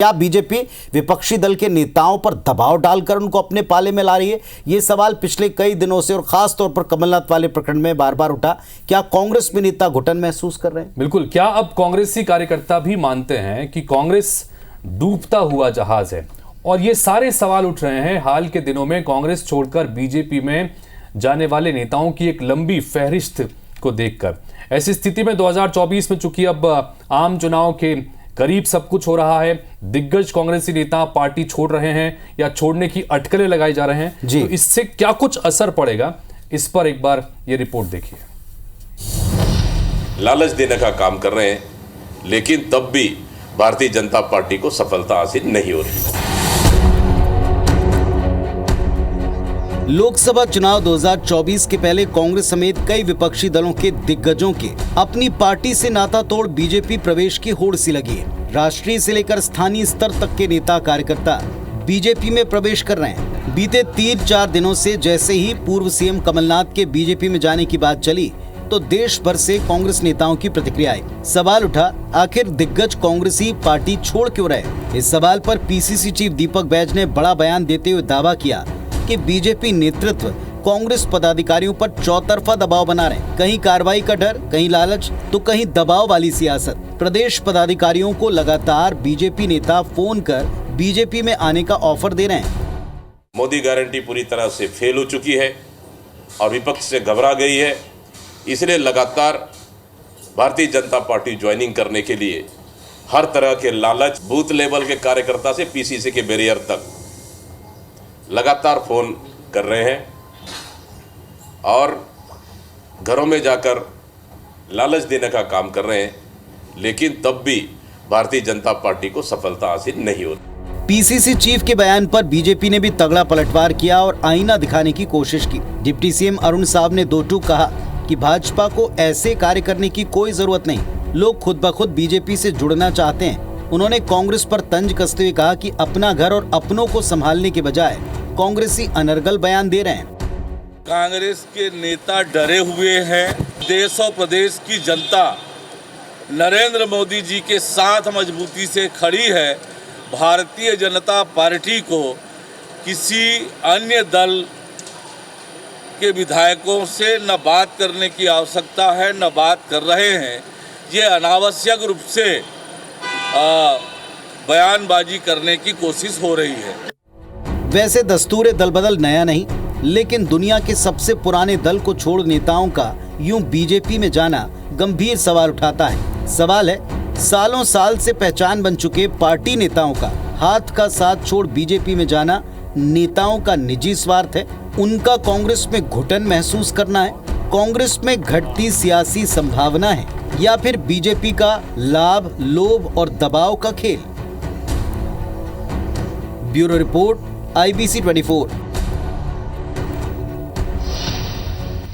क्या बीजेपी विपक्षी दल के नेताओं पर दबाव डालकर उनको अपने पाले में ला रही है? ये सवाल पिछले कई दिनों से और खास तौर पर कमलनाथ वाले प्रकरण में बार बार उठा। क्या कांग्रेस में नेता घुटन महसूस कर रहे हैं? बिल्कुल। क्या अब कांग्रेसी कार्यकर्ता भी मानते हैं कि कांग्रेस डूबता हुआ जहाज है? और ये सारे सवाल उठ रहे हैं हाल के दिनों में कांग्रेस छोड़कर बीजेपी में जाने वाले नेताओं की एक लंबी फहरिस्त को देखकर। ऐसी स्थिति में 2024 में चूंकि अब आम चुनाव के करीब सब कुछ हो रहा है, दिग्गज कांग्रेसी नेता पार्टी छोड़ रहे हैं या छोड़ने की अटकलें लगाई जा रहे हैं, तो इससे क्या कुछ असर पड़ेगा, इस पर एक बार ये रिपोर्ट देखिए। लालच देने का काम कर रहे हैं, लेकिन तब भी भारतीय जनता पार्टी को सफलता हासिल नहीं हो रही। लोकसभा चुनाव 2024 के पहले कांग्रेस समेत कई विपक्षी दलों के दिग्गजों के अपनी पार्टी से नाता तोड़ बीजेपी प्रवेश की होड़ सी लगी है। राष्ट्रीय से लेकर स्थानीय स्तर तक के नेता कार्यकर्ता बीजेपी में प्रवेश कर रहे हैं। बीते 3-4 दिनों से जैसे ही पूर्व सीएम कमलनाथ के बीजेपी में जाने की बात चली, तो देश भर से कांग्रेस नेताओं की प्रतिक्रिया आई। सवाल उठा, आखिर दिग्गज कांग्रेसी पार्टी छोड़ क्यों रहे? इस सवाल पर पीसीसी चीफ दीपक बैज ने बड़ा बयान देते हुए दावा किया कि बीजेपी नेतृत्व कांग्रेस पदाधिकारियों पर चौतरफा दबाव बना रहे हैं। कहीं कार्रवाई का डर, कहीं लालच, तो कहीं दबाव वाली सियासत। प्रदेश पदाधिकारियों को लगातार बीजेपी नेता फोन कर बीजेपी में आने का ऑफर दे रहे हैं। मोदी गारंटी पूरी तरह से फेल हो चुकी है और विपक्ष से घबरा गई है, इसलिए लगातार भारतीय जनता पार्टी ज्वाइनिंग करने के लिए हर तरह के लालच, बूथ लेवल के कार्यकर्ता से पीसीसी के बैरियर तक लगातार फोन कर रहे हैं और घरों में जाकर लालच देने का काम कर रहे हैं, लेकिन तब भी भारतीय जनता पार्टी को सफलता हासिल नहीं हो रही। पीसीसी चीफ के बयान पर बीजेपी ने भी तगड़ा पलटवार किया और आईना दिखाने की कोशिश की। डिप्टी सीएम अरुण साहब ने दो टूक कहा कि भाजपा को ऐसे कार्य करने की कोई जरूरत नहीं, लोग खुद ब खुद बीजेपी से जुड़ना चाहते हैं। उन्होंने कांग्रेस पर तंज कसते हुए कहा कि अपना घर और अपनों को संभालने के बजाय कांग्रेसी अनर्गल बयान दे रहे हैं। कांग्रेस के नेता डरे हुए हैं। देश और प्रदेश की जनता नरेंद्र मोदी जी के साथ मजबूती से खड़ी है। भारतीय जनता पार्टी को किसी अन्य दल के विधायकों से न बात करने की आवश्यकता है, न बात कर रहे हैं। ये अनावश्यक रूप से बयानबाजी करने की कोशिश हो रही है। वैसे दस्तूर दल बदल नया नहीं, लेकिन दुनिया के सबसे पुराने दल को छोड़ नेताओं का यूं बीजेपी में जाना गंभीर सवाल उठाता है। सवाल है, सालों साल से पहचान बन चुके पार्टी नेताओं का हाथ का साथ छोड़ बीजेपी में जाना नेताओं का निजी स्वार्थ है, उनका कांग्रेस में घुटन महसूस करना है, कांग्रेस में घटती सियासी संभावना है, या फिर बीजेपी का लाभ, लोभ और दबाव का खेल? Bureau report, IBC 24।